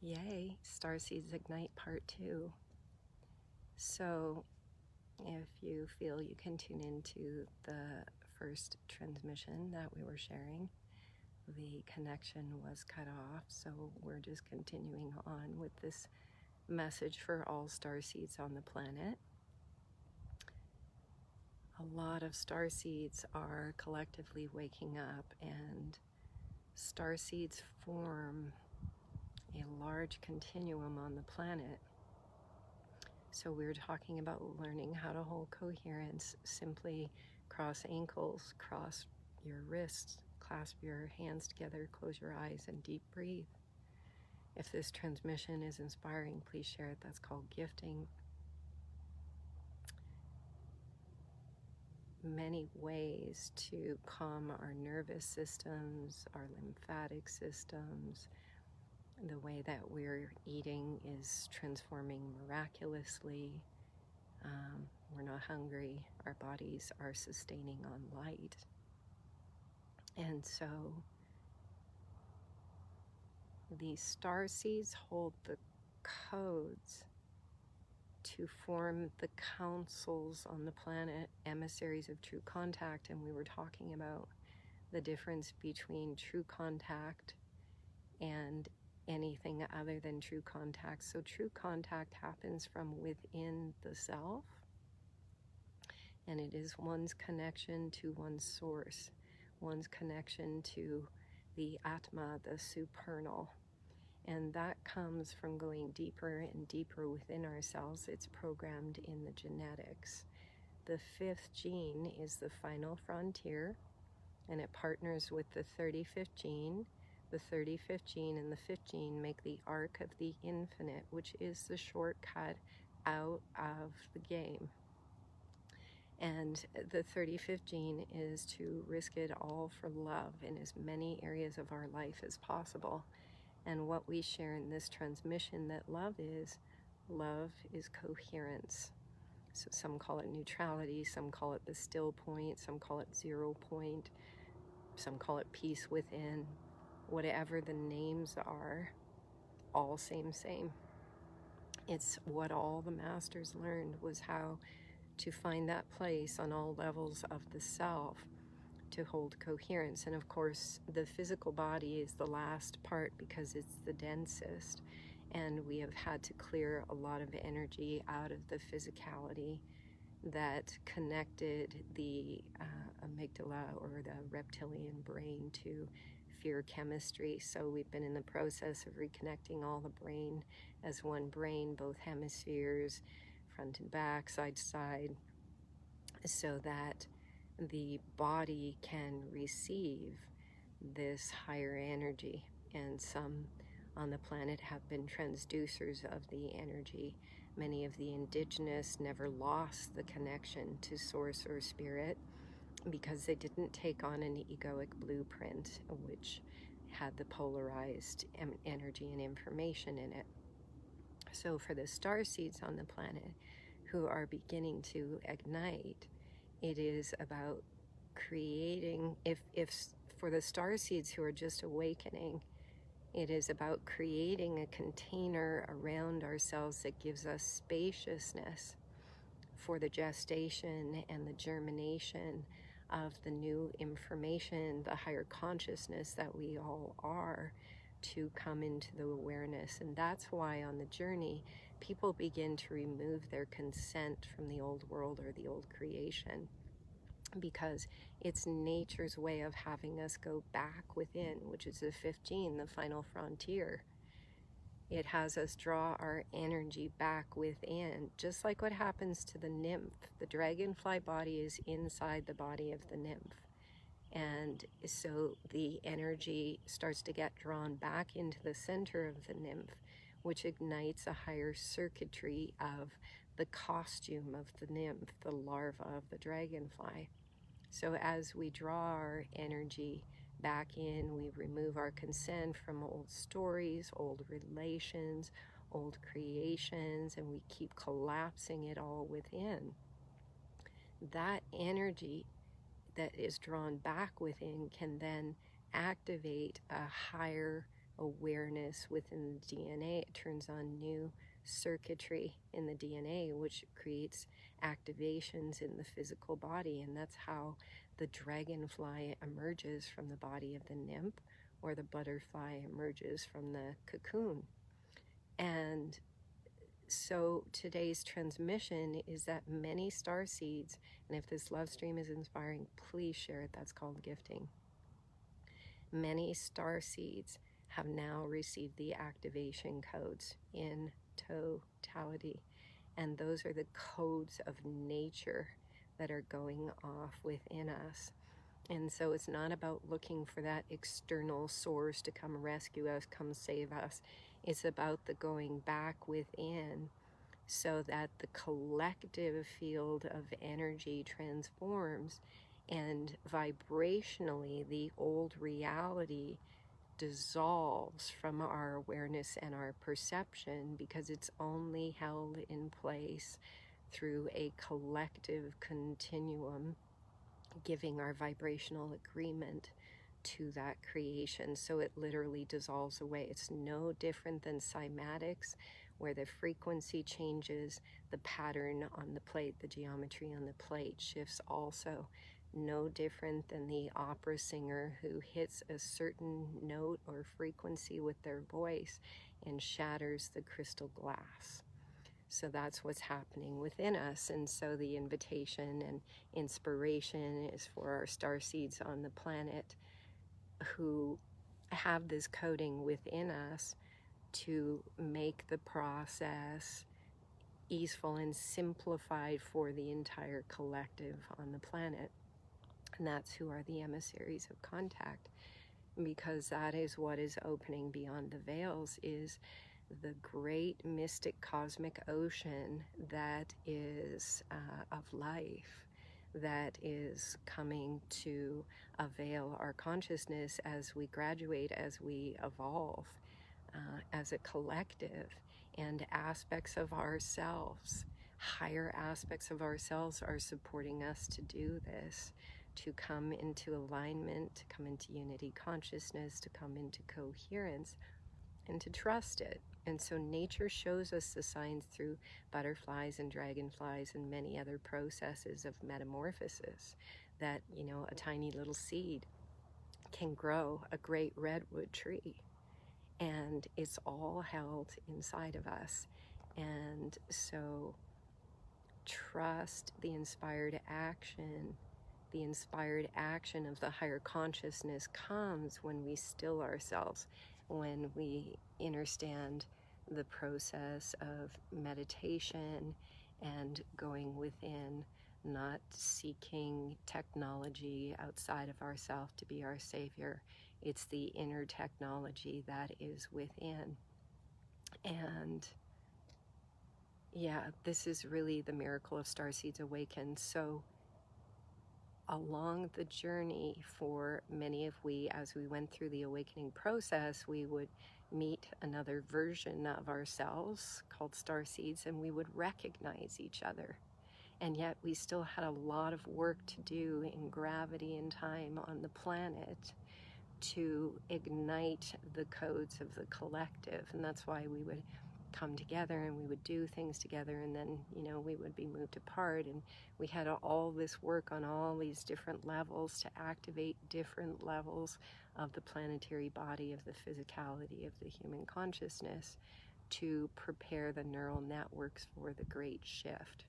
Yay, Starseeds Ignite Part 2. So, if you feel you can tune into the first transmission that we were sharing, the connection was cut off, so we're just continuing on with this message for all starseeds on the planet. A lot of starseeds are collectively waking up, and starseeds form a large continuum on the planet. So we're talking about learning how to hold coherence. Simply cross ankles, cross your wrists, clasp your hands together, close your eyes, and deep breathe. If this transmission is inspiring, please share it. That's called gifting. Many ways to calm our nervous systems, our lymphatic systems. The way that we're eating is transforming miraculously. We're not hungry. Our bodies are sustaining on light. And so these starseeds hold the codes to form the councils on the planet, emissaries of true contact. And we were talking about the difference between true contact and anything other than true contact. So true contact happens from within the self, and it is one's connection to one's source, one's connection to the Atma, the supernal. And that comes from going deeper and deeper within ourselves. It's programmed in the genetics. The fifth gene is the final frontier, and it partners with the 35th gene. The 35th gene and the 5th gene make the arc of the infinite, which is the shortcut out of the game. And the 35th gene is to risk it all for love in as many areas of our life as possible. And what we share in this transmission that love is coherence. So some call it neutrality, some call it the still point, some call it 0 point, some call it peace within. Whatever the names are, all same. It's what all the masters learned, was how to find that place on all levels of the self to hold coherence. And of course, the physical body is the last part because it's the densest. And we have had to clear a lot of energy out of the physicality that connected the amygdala or the reptilian brain to fear chemistry. So we've been in the process of reconnecting all the brain as one brain, both hemispheres, front and back, side to side, so that the body can receive this higher energy. And some on the planet have been transducers of the energy. Many of the indigenous never lost the connection to source or spirit because they didn't take on an egoic blueprint which had the polarized energy and information in it. So for the starseeds on the planet who are beginning to ignite, it is about creating, if for the starseeds who are just awakening, it is about creating a container around ourselves that gives us spaciousness for the gestation and the germination of the new information, the higher consciousness that we all are, to come into the awareness. And that's why on the journey, people begin to remove their consent from the old world or the old creation, because it's nature's way of having us go back within, which is the fifth gene, the final frontier. It has us draw our energy back within, just like what happens to the nymph. The dragonfly body is inside the body of the nymph. And so the energy starts to get drawn back into the center of the nymph, which ignites a higher circuitry of the costume of the nymph, the larva of the dragonfly. So as we draw our energy back in, we remove our consent from old stories, old relations, old creations, and we keep collapsing it all within. That energy that is drawn back within can then activate a higher awareness within the DNA. It turns on new circuitry in the DNA, which creates activations in the physical body. And that's how the dragonfly emerges from the body of the nymph, or the butterfly emerges from the cocoon. And so today's transmission is that many star seeds, and if this love stream is inspiring, please share it. That's called gifting. Many star seeds have now received the activation codes in totality. And those are the codes of nature that are going off within us. And so it's not about looking for that external source to come rescue us, come save us. It's about the going back within, so that the collective field of energy transforms, and vibrationally the old reality dissolves from our awareness and our perception, because it's only held in place through a collective continuum, giving our vibrational agreement to that creation. So it literally dissolves away. It's no different than cymatics, where the frequency changes, the pattern on the plate, the geometry on the plate shifts also. No different than the opera singer who hits a certain note or frequency with their voice and shatters the crystal glass. So that's what's happening within us. And so the invitation and inspiration is for our star seeds on the planet who have this coding within us to make the process easeful and simplified for the entire collective on the planet. And that's who are the emissaries of contact, because that is what is opening beyond the veils, is the great mystic cosmic ocean that is of life, that is coming to avail our consciousness as we graduate, as we evolve as a collective. And aspects of ourselves, higher aspects of ourselves, are supporting us to do this, to come into alignment, to come into unity consciousness, to come into coherence, and to trust it. And so nature shows us the signs through butterflies and dragonflies and many other processes of metamorphosis, that, you know, a tiny little seed can grow a great redwood tree. And it's all held inside of us. And so trust the inspired action. The inspired action of the higher consciousness comes when we still ourselves, when we understand the process of meditation and going within, not seeking technology outside of ourselves to be our savior. It's the inner technology that is within. And yeah, this is really the miracle of Starseeds Awaken. So along the journey for many of we, as we went through the awakening process, we would meet another version of ourselves called Starseeds, and we would recognize each other. And yet we still had a lot of work to do in gravity and time on the planet to ignite the codes of the collective. And that's why we would come together and we would do things together, and then, you know, we would be moved apart. And we had all this work on all these different levels to activate different levels of the planetary body, of the physicality of the human consciousness, to prepare the neural networks for the great shift.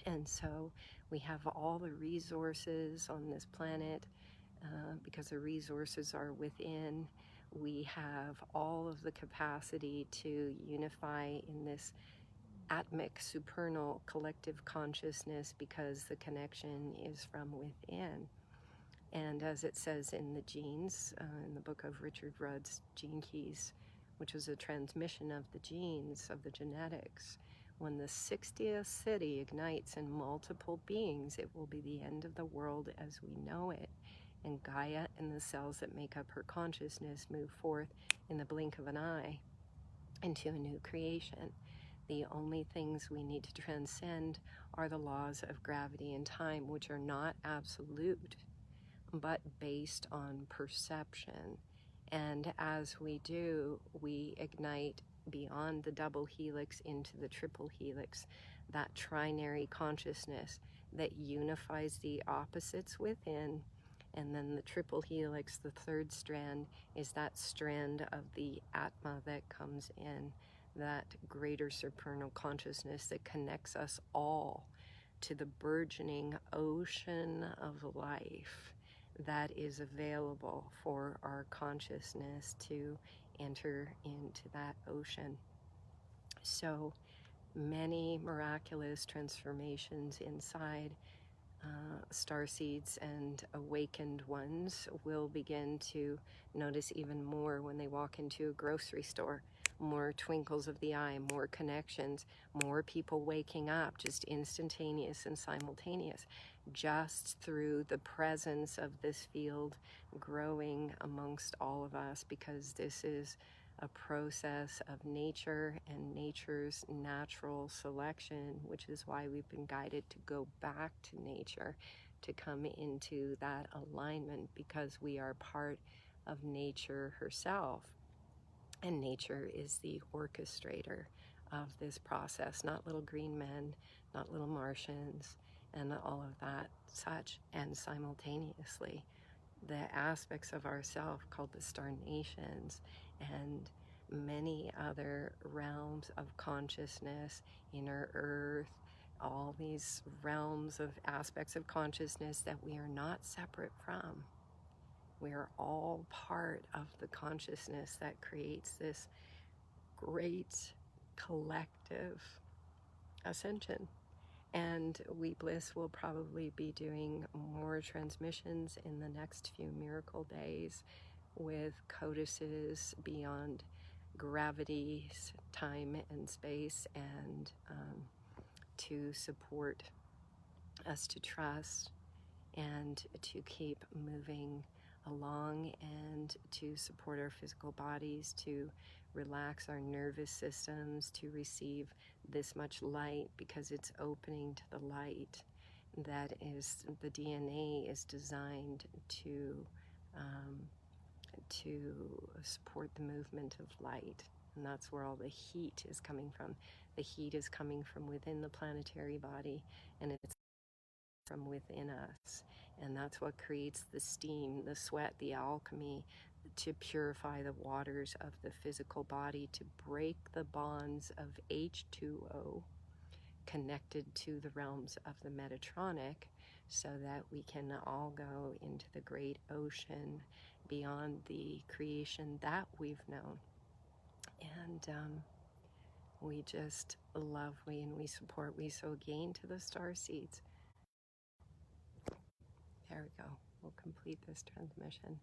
And so we have all the resources on this planet, because the resources are within. We have all of the capacity to unify in this atmic supernal collective consciousness, because the connection is from within. And as it says in the genes, in the book of Richard Rudd's Gene Keys, which was a transmission of the genes, of the genetics, when the 60th city ignites in multiple beings, it will be the end of the world as we know it. And Gaia and the cells that make up her consciousness move forth in the blink of an eye into a new creation. The only things we need to transcend are the laws of gravity and time, which are not absolute, but based on perception. And as we do, we ignite beyond the double helix into the triple helix, that trinary consciousness that unifies the opposites within. And then the triple helix, the third strand, is that strand of the Atma that comes in, that greater supernal consciousness that connects us all to the burgeoning ocean of life that is available for our consciousness to enter into that ocean. So many miraculous transformations inside. Starseeds and awakened ones will begin to notice even more when they walk into a grocery store. More twinkles of the eye, more connections, more people waking up, just instantaneous and simultaneous, just through the presence of this field growing amongst all of us, because this is a process of nature and nature's natural selection, which is why we've been guided to go back to nature, to come into that alignment, because we are part of nature herself. And nature is the orchestrator of this process, not little green men, not little Martians, and all of that such. And simultaneously, the aspects of ourself called the star nations and many other realms of consciousness, inner earth, all these realms of aspects of consciousness that we are not separate from. We are all part of the consciousness that creates this great collective ascension. And We Bliss will probably be doing more transmissions in the next few miracle days with codices beyond gravity, time, and space, and to support us to trust and to keep moving along, and to support our physical bodies, to relax our nervous systems, to receive this much light, because it's opening to the light that is, the DNA is designed to support the movement of light. And that's where all the heat is coming from. The heat is coming from within the planetary body, and it's from within us. And that's what creates the steam, the sweat, the alchemy, to purify the waters of the physical body, to break the bonds of H2O connected to the realms of the Metronomic, so that we can all go into the great ocean beyond the creation that we've known. And we just love, we support, we sow gain to the star seeds. There we go. We'll complete this transmission.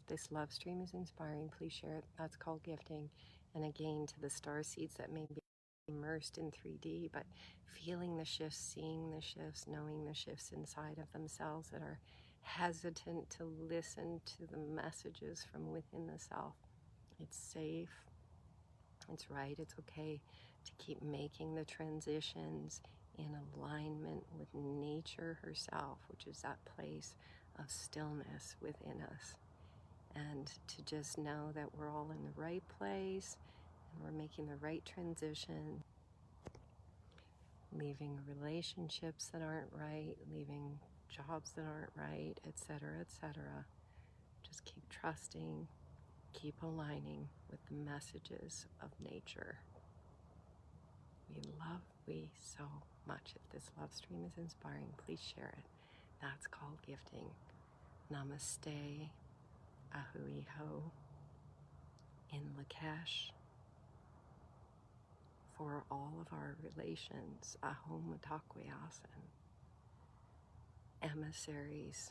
If this love stream is inspiring, please share it. That's called gifting. And again, to the star seeds that may be immersed in 3D, but feeling the shifts, seeing the shifts, knowing the shifts inside of themselves, that are hesitant to listen to the messages from within the self. It's safe. It's right. It's okay to keep making the transitions in alignment with nature herself, which is that place of stillness within us. And to just know that we're all in the right place, and we're making the right transition, leaving relationships that aren't right, leaving jobs that aren't right, etc., etc. Just keep trusting, keep aligning with the messages of nature. We so much. If this love stream is inspiring, please share it. That's called gifting. Namaste, Ahui Ho, in Lakesh. For all of our relations, Ahom Mutakwe Asen. Emissaries